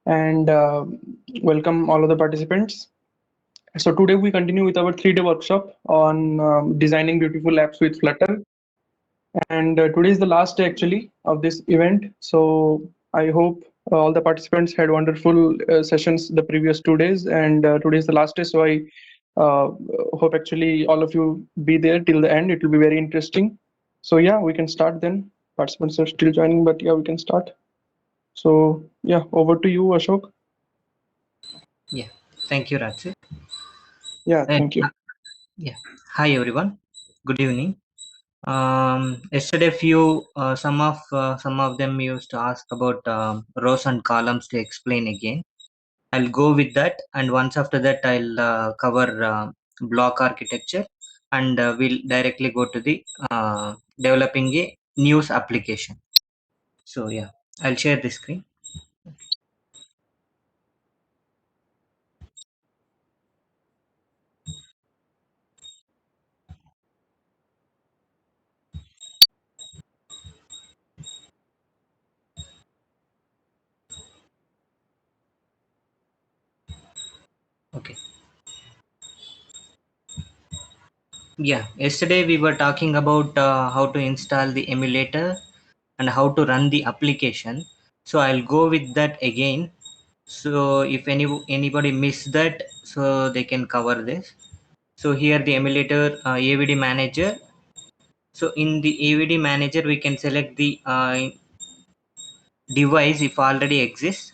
and welcome all of the participants. So today we continue with our 3-day workshop on designing beautiful apps with Flutter. And today is the last day actually of this event. So I hope all the participants had wonderful sessions the previous 2 days, and today is the last day. So I uh, hope actually all of you be there till the end. It will be very interesting. So yeah, we can start then. Participants are still joining, but yeah, we can start. So yeah, over to you, Ashok. Yeah, thank you, Ratsi. Yeah, And thank you. yeah, hi everyone. Good evening. Yesterday, some of them used to ask about rows and columns to explain again. I'll go with that, and once after that, I'll cover block architecture, and we'll directly go to the developing a news application. So yeah, I'll share the screen. Okay. Yeah, yesterday we were talking about how to install the emulator and how to run the application. So I'll go with that again. So if anybody missed that, so they can cover this. So here the emulator AVD manager. So in the AVD manager, we can select the device if already exists.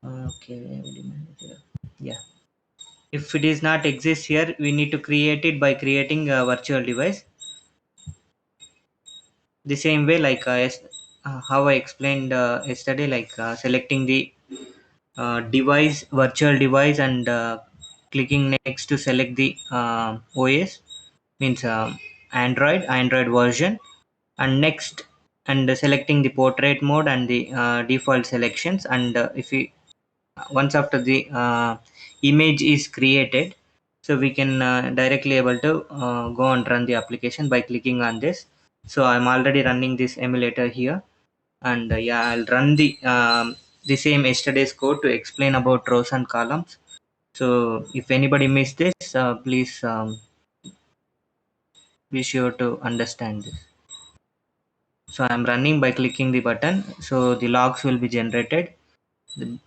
Okay, AVD manager. Yeah. If it is not exist here, we need to create it by creating a virtual device. The same way like how I explained yesterday, like selecting the device, virtual device, and clicking next to select the OS, means Android version, and next, and selecting the portrait mode and the default selections. And if we once after the image is created, so we can directly able to go and run the application by clicking on this. So I'm already running this emulator here, and yeah, I'll run the same yesterday's code to explain about rows and columns. So if anybody missed this, please be sure to understand this. So I'm running by clicking the button, so the logs will be generated. The-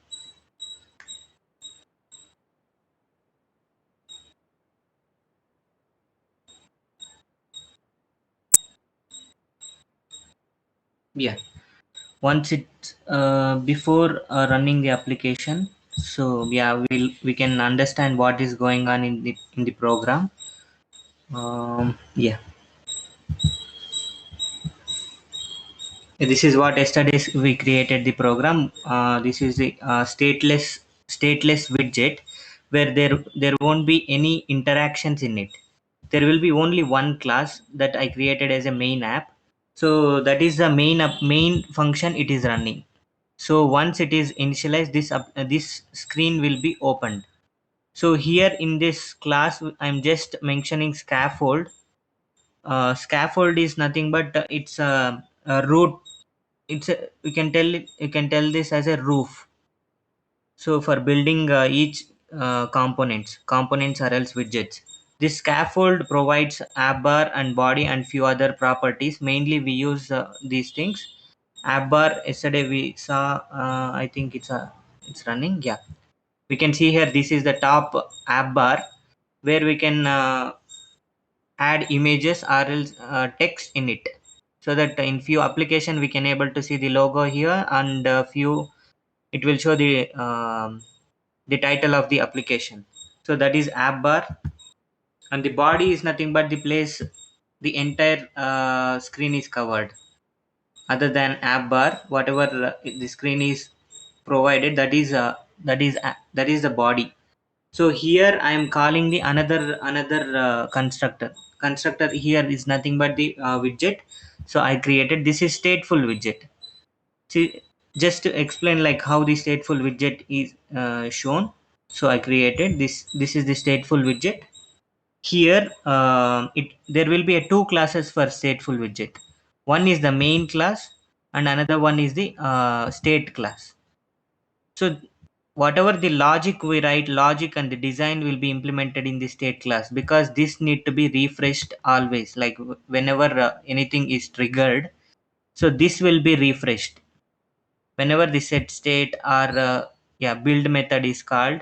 yeah, once it before running the application, so yeah, we can understand what is going on in the program. Yeah, this is what yesterday we created the program. This is the stateless widget, where there won't be any interactions in it. There will be only one class that I created as a main app. So that is the main function it is running. So once it is initialized, this screen will be opened. So here in this class, I'm just mentioning scaffold. Scaffold is nothing but it's a root. You can tell this as a roof. So for building each components are else widgets. This scaffold provides app bar and body and few other properties. Mainly we use these things. App bar, yesterday we saw, I think it's running. Yeah, we can see here, this is the top app bar, where we can add images or else text in it. So that in few application we can able to see the logo here, and few it will show the title of the application. So that is app bar. And the body is nothing but the place the entire screen is covered. Other than app bar, whatever the screen is provided, that is the body. So here I am calling the another constructor here is nothing but the widget. So I created, this is stateful widget. See, just to explain like how the stateful widget is shown. So I created this is the stateful widget. Here it there will be a two classes for stateful widget. One is the main class, and another one is the state class. So whatever the logic we write, logic and the design will be implemented in the state class, because this need to be refreshed always, like whenever anything is triggered, so this will be refreshed whenever the set state or yeah, build method is called.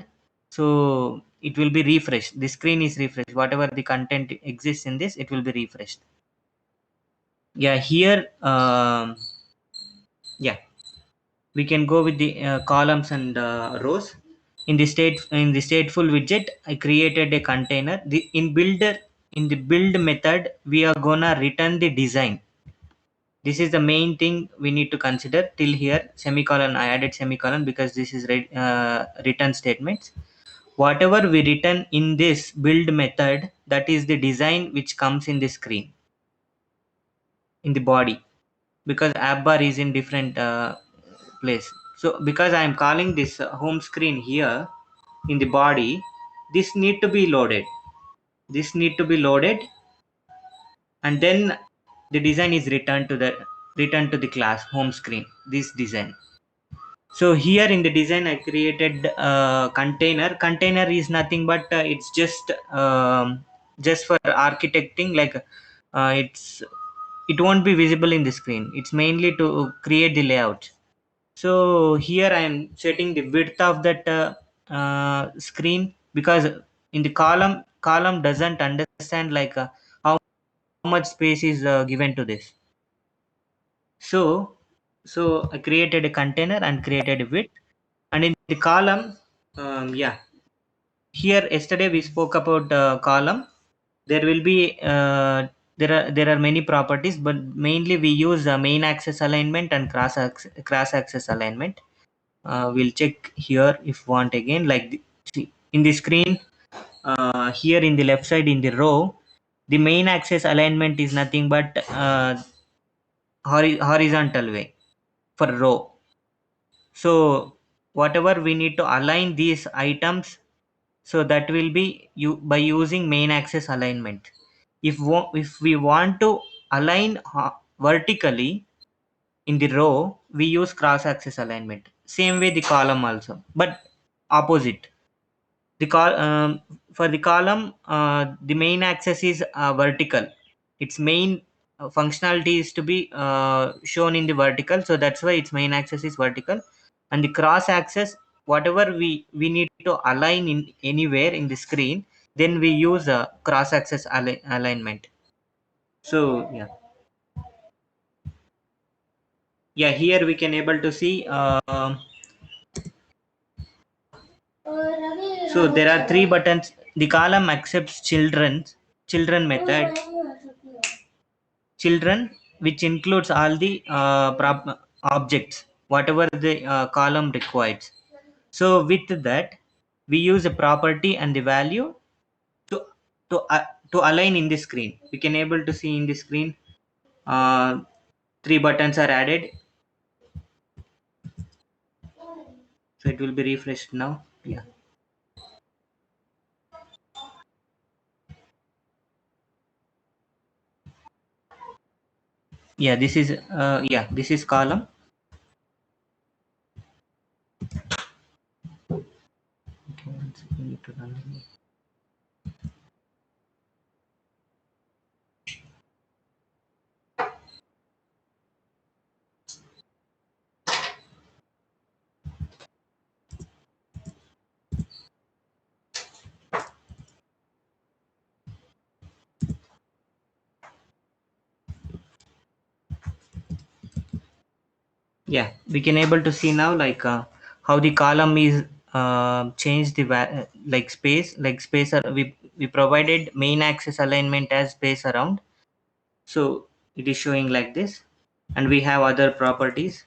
So it will be refreshed, the screen is refreshed, whatever the content exists in this, it will be refreshed. Yeah, here yeah, we can go with the columns and rows. In the stateful widget, I created a container. In the build method, we are gonna return the design. This is the main thing we need to consider till here. Semicolon, I added semicolon because this is return statements. Whatever we return in this build method, that is the design which comes in the screen, in the body, because app bar is in different place. So because I am calling this home screen here in the body, this need to be loaded, this need to be loaded, and then the design is returned to the class home screen, this design. So here in the design I created container is nothing but it's just for architecting, like it won't be visible in the screen, it's mainly to create the layout. So here I am setting the width of that screen, because in the column doesn't understand like how much space is given to this. So so I created a container and created a width. And in the column, yeah, here yesterday we spoke about column. There will be there are many properties, but mainly we use main axis alignment and cross axis alignment. We'll check here if want again, like see, in the screen, here in the left side in the row, the main axis alignment is nothing but horizontal way for row. So whatever we need to align these items, so that will be you by using main axis alignment. If we want to align vertically in the row, we use cross axis alignment. Same way the column also, but opposite. The for the column, the main axis is vertical. Its main functionality is to be shown in the vertical, so that's why its main axis is vertical. And the cross axis, whatever we need to align in anywhere in the screen, then we use a cross axis alignment. So yeah, here we can able to see so there are three buttons. The column accepts children method, children, which includes all the objects whatever the column requires. So with that, we use a property and the value to to align in the screen. We can able to see in the screen uh, three buttons are added, so it will be refreshed now. Yeah, this is this is column. Okay, one second, I need to run again. Yeah, we can able to see now, like how the column is changed the like space we provided main axis alignment as space around, so it is showing like this. And we have other properties,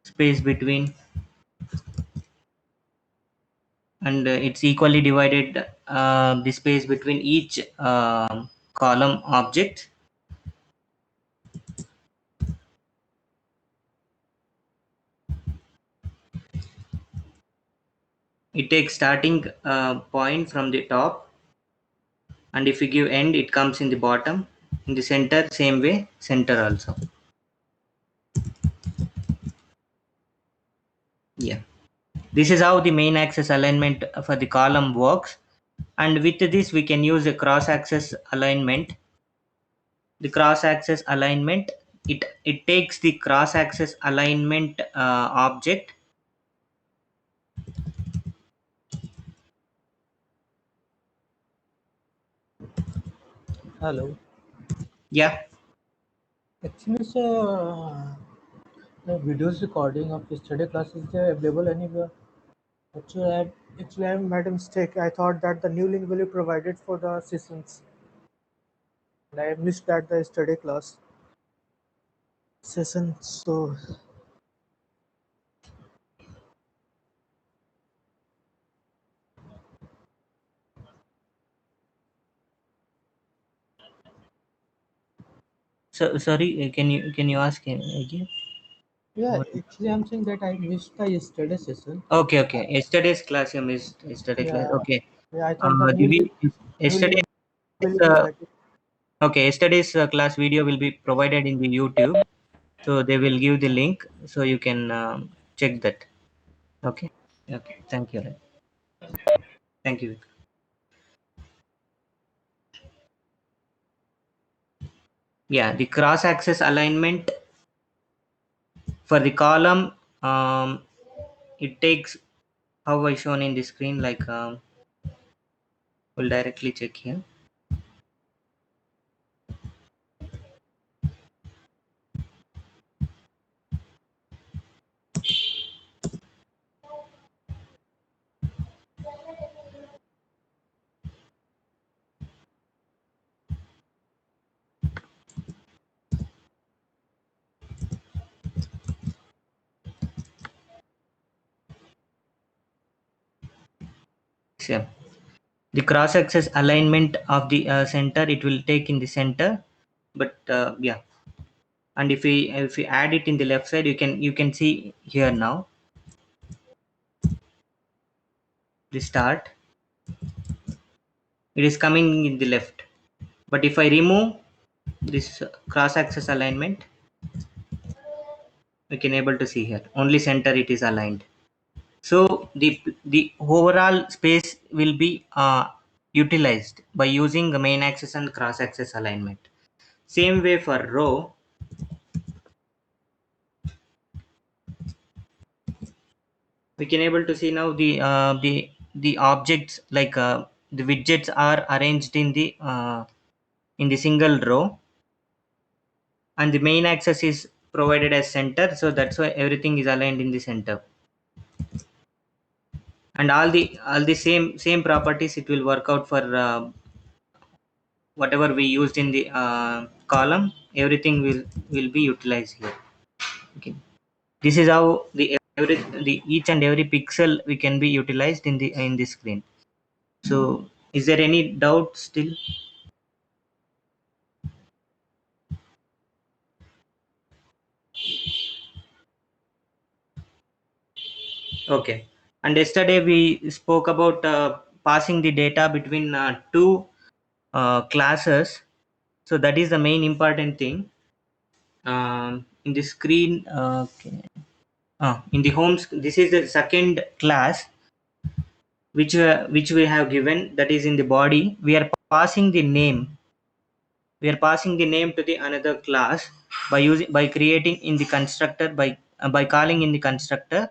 space between, and it's equally divided, the space between each column object. It takes starting point from the top, and if you give end, it comes in the bottom. In the center, same way, center also. Yeah, this is how the main axis alignment for the column works, and with this we can use a cross axis alignment. The cross axis alignment, it takes the cross axis alignment object. Hello. Yeah. Actually, sir, the videos recording of yesterday class is there available anywhere? Actually, I made a mistake. I thought that the new link will be provided for the sessions, and I missed that the yesterday class session. So, So sorry, can you ask again? yeah, What? actually, I'm saying that I missed the yesterday session. Okay. Yesterday's class you missed. Yesterday class. Yeah, Okay. yeah, I thought that new Yesterday. link will be provided. Okay, yesterday's class video will be provided in the YouTube, so they will give the link, so you can check that. Okay. Okay. Thank you. Thank you. Yeah, the cross-axis alignment for the column, it takes how I shown in the screen. Like we'll directly check here. Sure. The cross-axis alignment of the center, it will take in the center, but yeah. And if we add it in the left side, you can see here now the start. It is coming in the left. But if I remove this cross-axis alignment, we can able to see here only center it is aligned. So the overall space will be utilized by using the main axis and cross-axis alignment. Same way for row, we can able to see now the objects, like the widgets are arranged in the single row, and the main axis is provided as center, so that's why everything is aligned in the center. And all the same properties it will work out for whatever we used in the column. Everything will be utilized here. Okay, this is how the each and every pixel we can be utilized in the screen. So is there any doubt still? Okay. And yesterday we spoke about passing the data between two classes. So that is the main important thing. In the screen, okay. In the this is the second class which we have given, that is in the body. We are passing the name. We are passing the name to the another class by creating in the constructor, by calling in the constructor,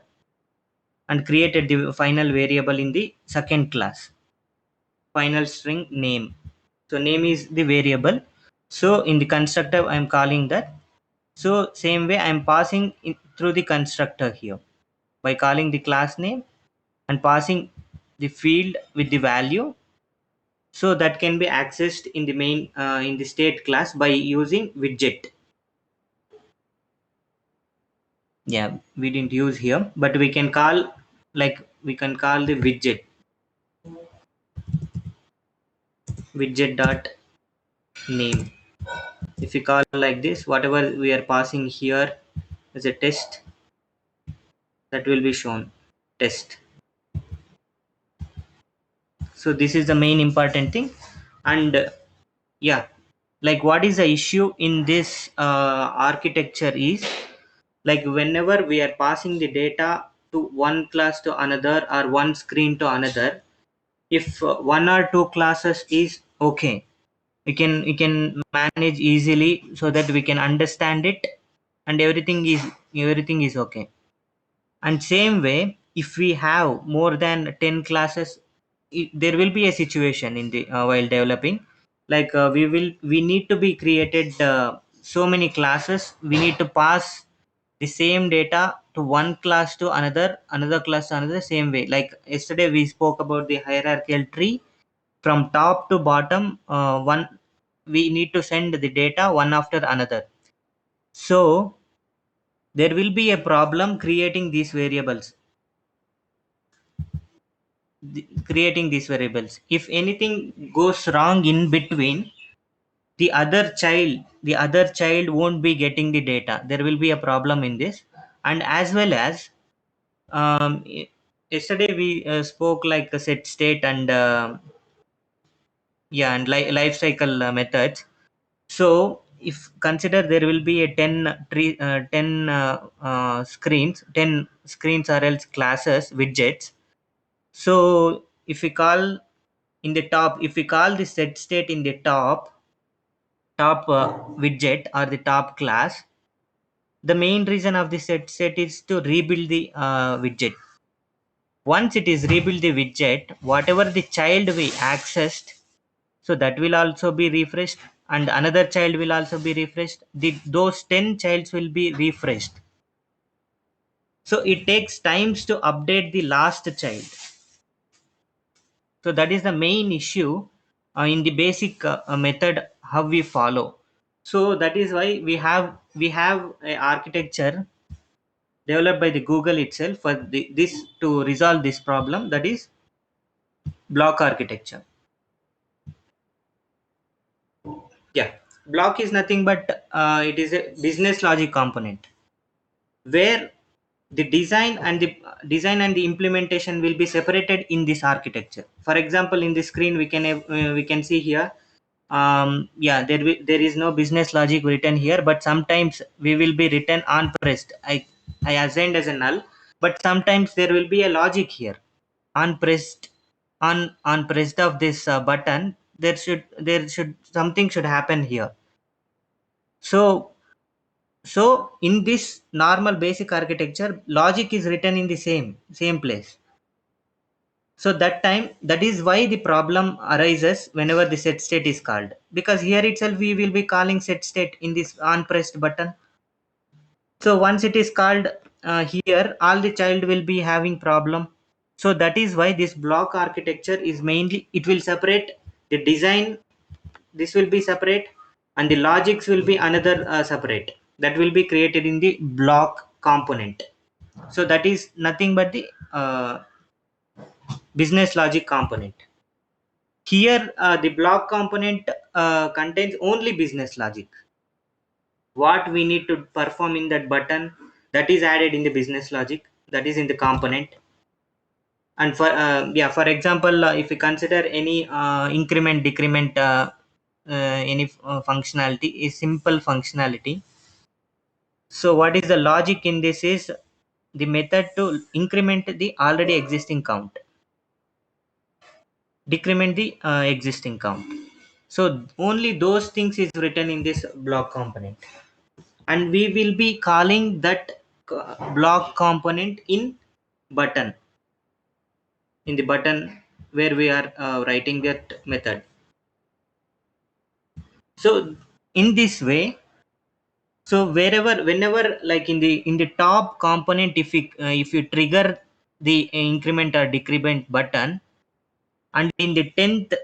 and created the final variable in the second class, final string name. So name is the variable. So in the constructor I am calling that. So same way I am passing through the constructor here by calling the class name and passing the field with the value, so that can be accessed in the main in the state class by using widget. Yeah, we didn't use here, but we can call, like we can call the widget dot name. If you call like this, whatever we are passing here as a test, that will be shown test. So this is the main important thing. And yeah, like what is the issue in this architecture is, like whenever we are passing the data to one class to another or one screen to another, if one or two classes is okay, we can manage easily so that we can understand it and everything is okay. And same way, if we have more than 10 classes, there will be a situation in the while developing, like we need to be created so many classes. We need to pass the same data to one class to another class to another, same way. Like yesterday we spoke about the hierarchical tree. From top to bottom, one we need to send the data one after another. So there will be a problem creating these variables, creating these variables. If anything goes wrong in between, the other child won't be getting the data. There will be a problem in this. And as well as, yesterday we spoke like a set state and yeah, and life cycle methods. So if consider there will be a 10 screens, 10 screens or else classes widgets. So if we call in the top, if we call the set state in the top widget or the top class, the main reason of the set state is to rebuild the widget. Once it is rebuild the widget, whatever the child we accessed, so that will also be refreshed, and another child will also be refreshed. Those 10 childs will be refreshed. So it takes times to update the last child. So that is the main issue in the basic method how we follow. So that is why we have a architecture developed by the Google itself for this to resolve this problem, that is block architecture. Yeah, block is nothing but it is a business logic component where the design and the implementation will be separated in this architecture. For example, in the screen we can see here, yeah, there is no business logic written here, but sometimes we will be written on pressed. I assigned as a null, but sometimes there will be a logic here. On pressed, on pressed of this button, there should something should happen here. So so in this normal basic architecture, logic is written in the same place. So that is why the problem arises whenever the set state is called, because here itself we will be calling set state in this on pressed button. So once it is called here, all the child will be having problem. So that is why this block architecture is mainly, it will separate the design, this will be separate, and the logics will be another separate, that will be created in the block component. So that is nothing but the business logic component. Here the block component contains only business logic. What we need to perform in that button, that is added in the business logic, that is in the component. And for yeah, for example, if we consider any increment decrement any functionality is simple functionality. So what is the logic in this is the method to increment the already existing count, decrement the existing count. So only those things is written in this block component, and we will be calling that block component in button, in the button where we are writing that method. So in this way, so whenever like in the top component, if you trigger the increment or decrement button, and in the 10th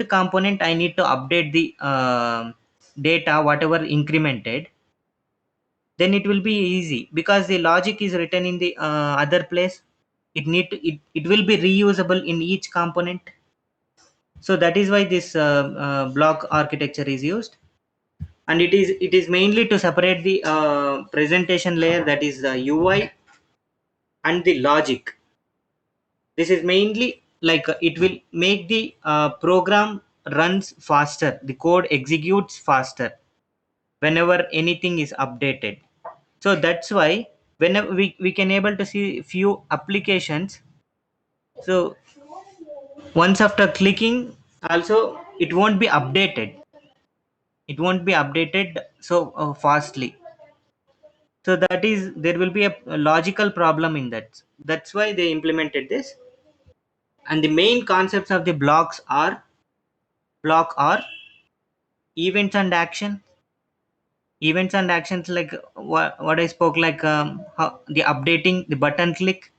component I need to update the data whatever incremented, then it will be easy because the logic is written in the other place. It will be reusable in each component. So that is why this block architecture is used, and it is mainly to separate the presentation layer, that is the UI, and the logic. This is mainly like it will make the program runs faster, the code executes faster whenever anything is updated. So that's why whenever we can able to see few applications. So once after clicking, also it won't be updated. It won't be updated so fastly. So that is, there will be a logical problem in that. That's why they implemented this. And the main concepts of the block are events and action. Events and actions, like what I spoke, like how the updating the button click.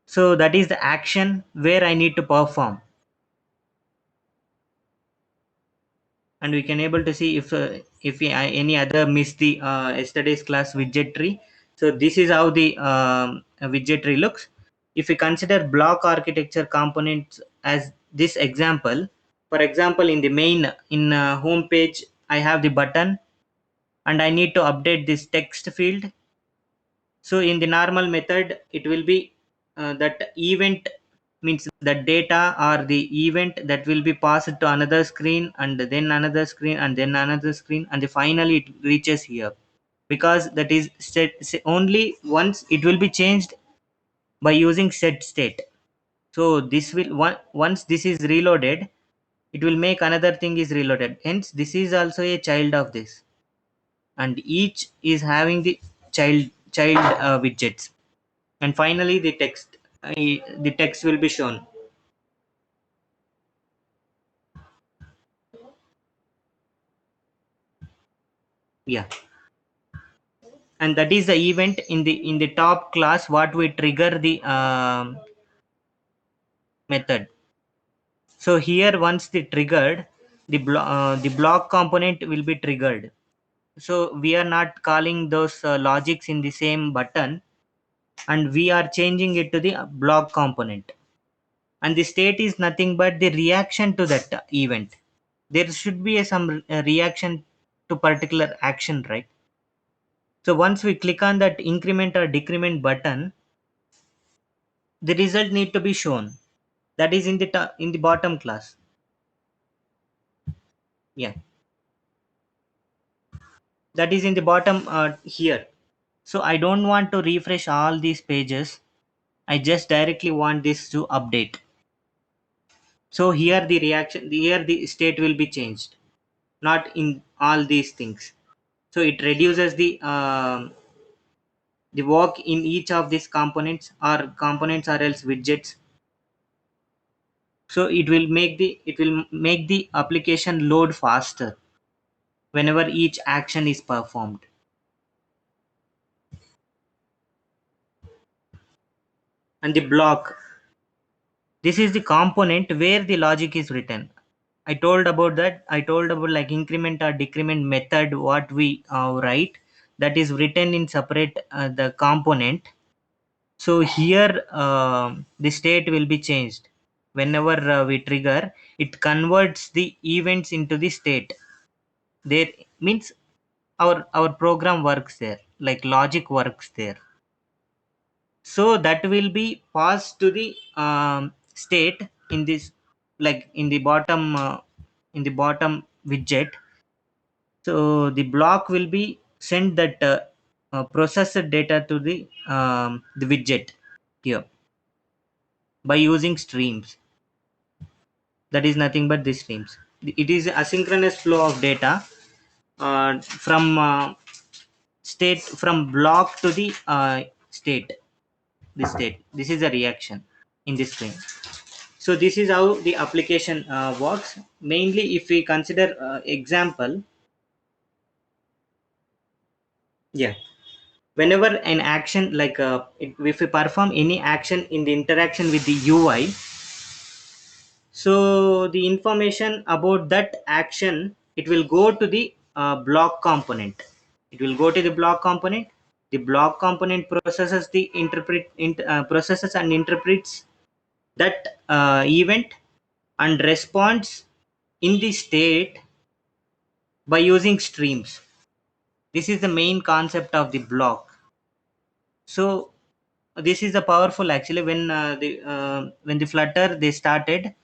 So that is the action where I need to perform. And we can able to see if any other miss the yesterday's class widget tree. So this is how the widget tree looks. If we consider block architecture components as this example, for example, in the main, in home page, I have the button and I need to update this text field. So in the normal method, it will be that event means the data or the event that will be passed to another screen, and then another screen, and then another screen, and finally it reaches here, because that is only once it will be changed by using set state. So this will once this is reloaded, it will make another thing is reloaded. Hence this is also a child of this, and each is having the child widgets. And finally the text will be shown. Yeah, and that is the event in the top class what we trigger the method. So here once the triggered, the block component will be triggered. So we are not calling those logics in the same button, and we are changing it to the block component. And the state is nothing but the reaction to that event. There should be some reaction to particular action, right? So once we click on that increment or decrement button, the result need to be shown. That is in the in the bottom class. Yeah, that is in the bottom here. So I don't want to refresh all these pages. I just directly want this to update. So here the reaction, here the state will be changed, not in all these things. So it reduces the work in each of these components or else widgets. So it will make the application load faster whenever each action is performed. And the block, this is the component where the logic is written. I told about that. I told about like increment or decrement method what we write, that is written in separate the component. So here the state will be changed whenever we trigger. It converts the events into the state. There means our program works there, like logic works there. So that will be passed to the state in this, like in the bottom widget. So the block will be send that processed data to the widget here by using streams. That is nothing but the streams. It is asynchronous flow of data from state, from block to the state. This is a reaction in this stream. So this is how the application works. Mainly if we consider example, yeah, whenever an action like if we perform any action in the interaction with the UI, so the information about that action, it will go to the block component. It will go to the block component. The block component processes the processes and interprets that event and responds in the state by using streams. This is the main concept of the block. So this is a powerful actually when the Flutter they started.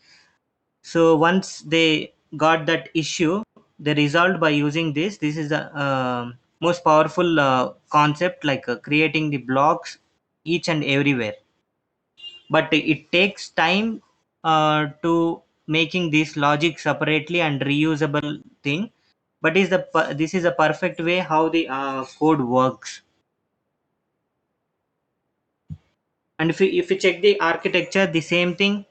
So once they got that issue, they resolved by using this. This is a most powerful concept, like creating the blocks each and everywhere, but it takes time to making this logic separately and reusable thing. But this is a perfect way how the code works. And if you check the architecture, the same thing.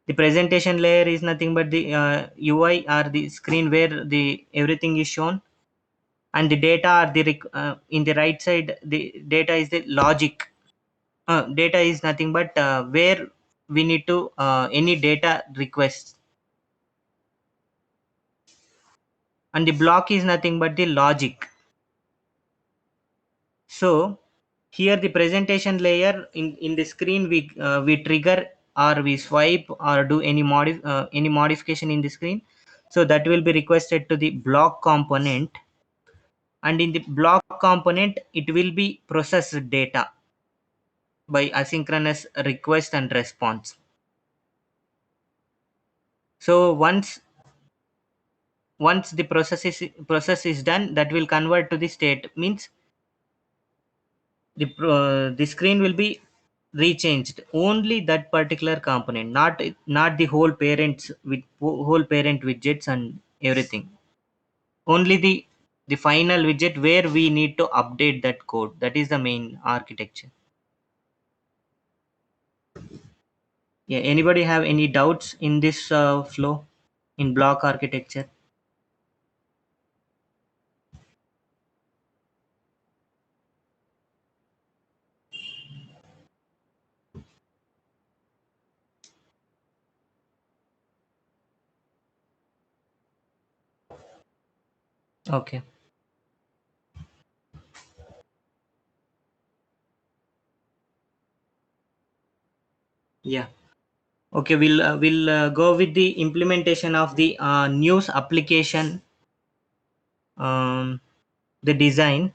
The presentation layer is nothing but the UI, or the screen where the everything is shown, and the data are in the right side. The data is the logic. Data is nothing but where we need to any data requests, and the block is nothing but the logic. So here the presentation layer, in the screen, we trigger or we swipe or do any modification in the screen, so that will be requested to the block component, and in the block component it will be processed data by asynchronous request and response. So once the process is done, that will convert to the state, means the screen will be rechanged only that particular component, not the whole parent widgets and everything. Only the final widget where we need to update that code. That is the main architecture. Yeah, anybody have any doubts in this flow in block architecture? Okay. Yeah. Okay, we'll go with the implementation of the news application, um, the design.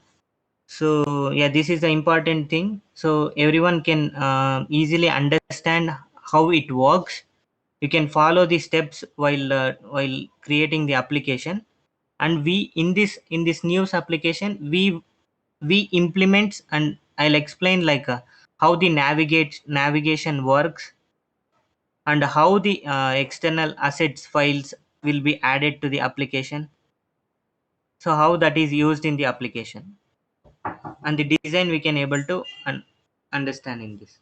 So yeah, this is the important thing, so everyone can easily understand how it works. You can follow the steps while creating the application. And we in this news application, we implement, and I'll explain like how the navigation works, and how the external assets files will be added to the application, so how that is used in the application, and the design we can able to understand in this.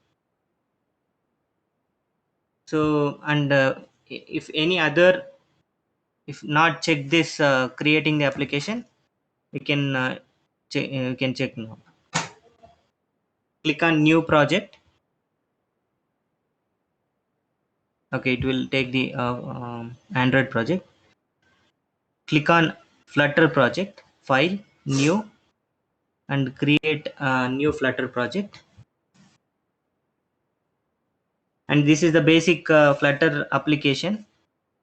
So, and if any other, if not check this creating the application, we can check now. Click on new project. Okay, it will take the Android project. Click on Flutter project, file, new, and create a new Flutter project. And this is the basic Flutter application.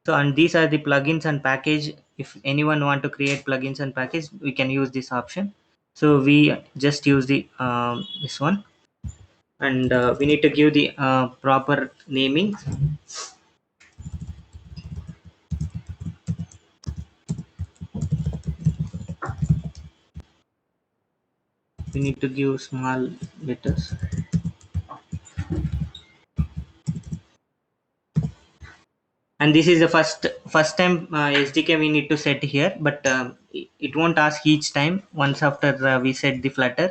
So, and these are the plugins and package. If anyone want to create plugins and package, we can use this option. So we just use the this one, and we need to give the proper naming. We need to give small letters. And this is the first time SDK we need to set here, but it won't ask each time. Once after we set the Flutter,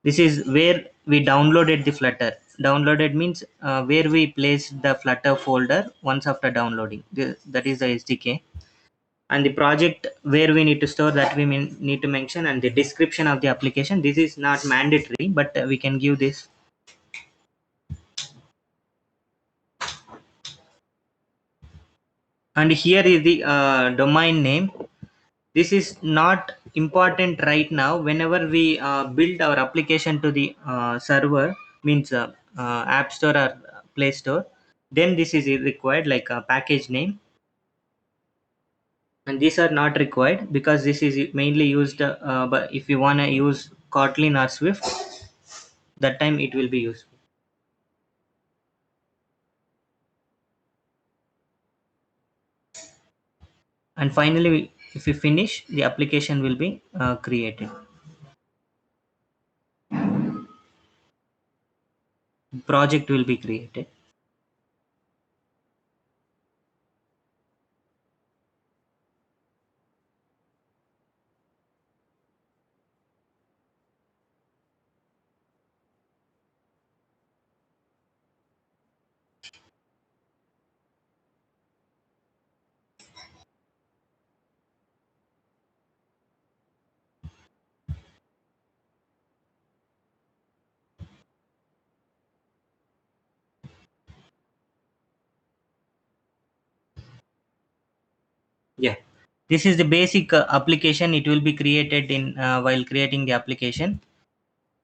this is where we downloaded the Flutter. Downloaded means where we place the Flutter folder once after downloading. That is the SDK. And the project where we need to store, that we need to mention, and the description of the application. This is not mandatory, but we can give this. And here is the domain name. This is not important right now. Whenever we build our application to the server, means app store or play store, then this is required, like a package name. And these are not required because this is mainly used but if you want to use Kotlin or Swift, that time it will be useful. And finally, if we finish, the application will be created. project will be created. Yeah, this is the basic application. It will be created in while creating the application.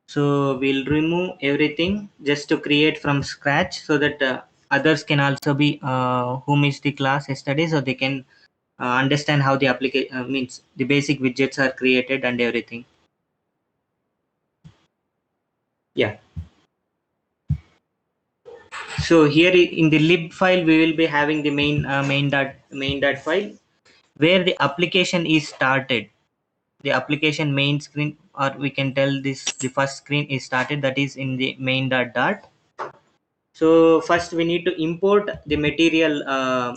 So we'll remove everything just to create from scratch, so that others can also be who missed the class yesterday, so they can understand how the application means the basic widgets are created and everything. Yeah. So here in the lib file, we will be having the main dot file where the application is started. The application main screen, or we can tell this the first screen is started, that is in the main dot. So first we need to import the material.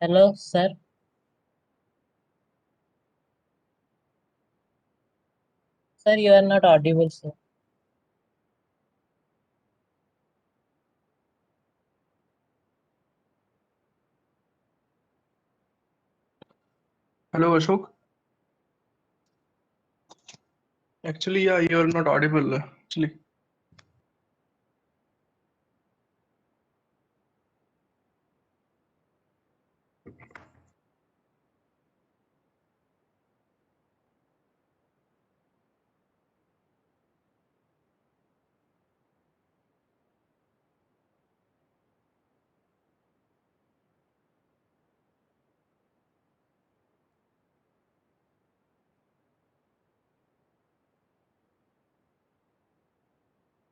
Hello, sir. Sir, you are not audible, sir. Hello, Ashok. Actually, yeah, you're not audible. Actually,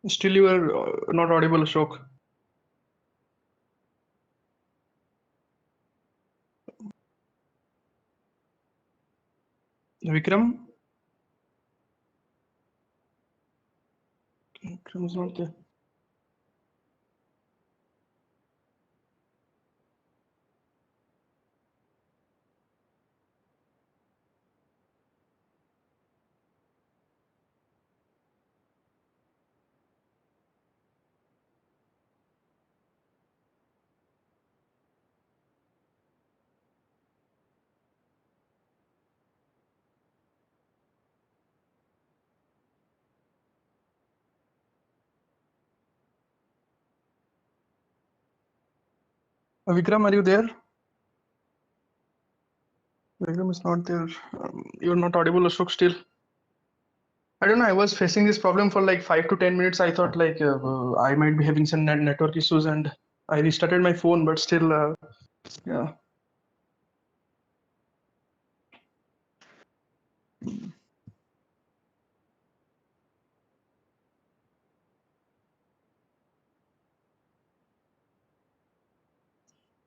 still you are not audible, Ashok. Vikram? Vikram's not there. Vikram, are you there? Vikram is not there. You're not audible, Ashok, still. I don't know. I was facing this problem for like 5 to 10 minutes. I thought like I might be having some network issues, and I restarted my phone, but still, yeah.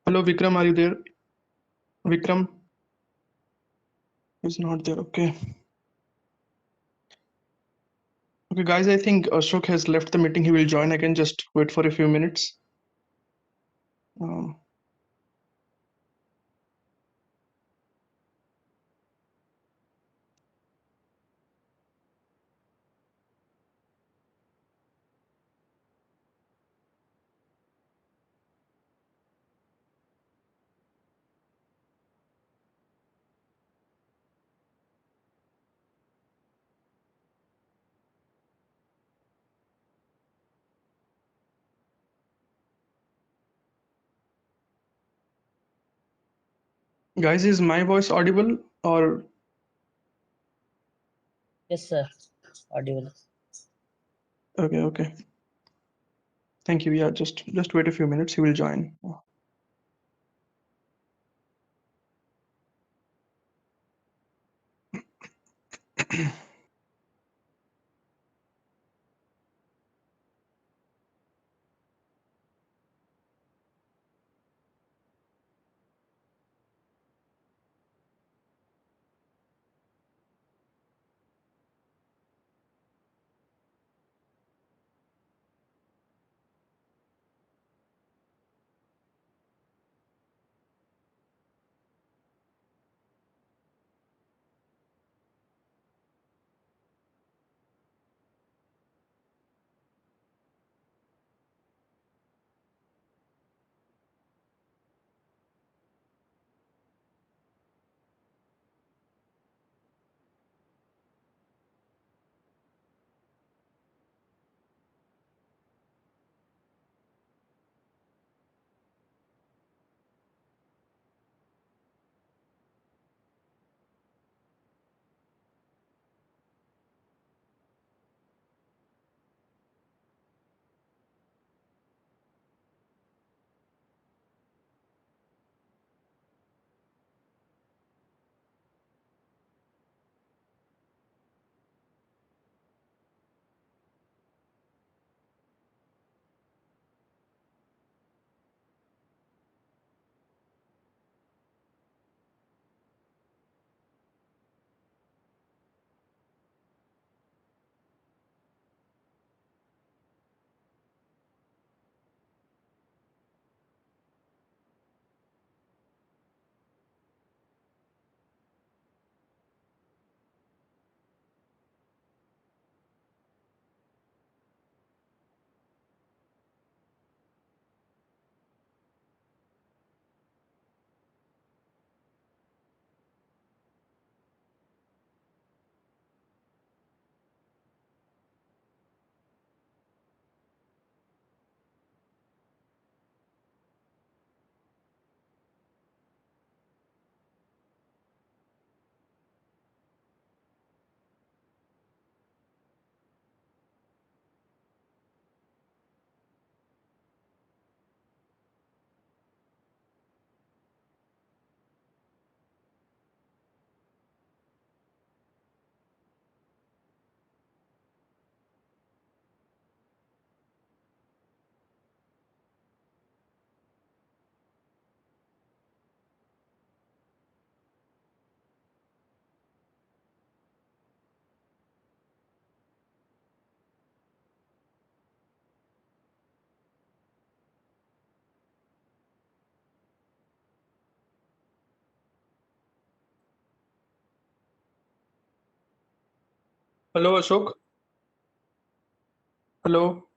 Hello, Vikram, are you there? Vikram is not there. Okay. Okay, guys, I think Ashok has left the meeting. He will join. I can just wait for a few minutes. Um, Guys, is my voice audible or Yes, sir. Audible. okay, okay. Thank you. Yeah, just wait a few minutes. He will join. Hello, Ashok. Hello.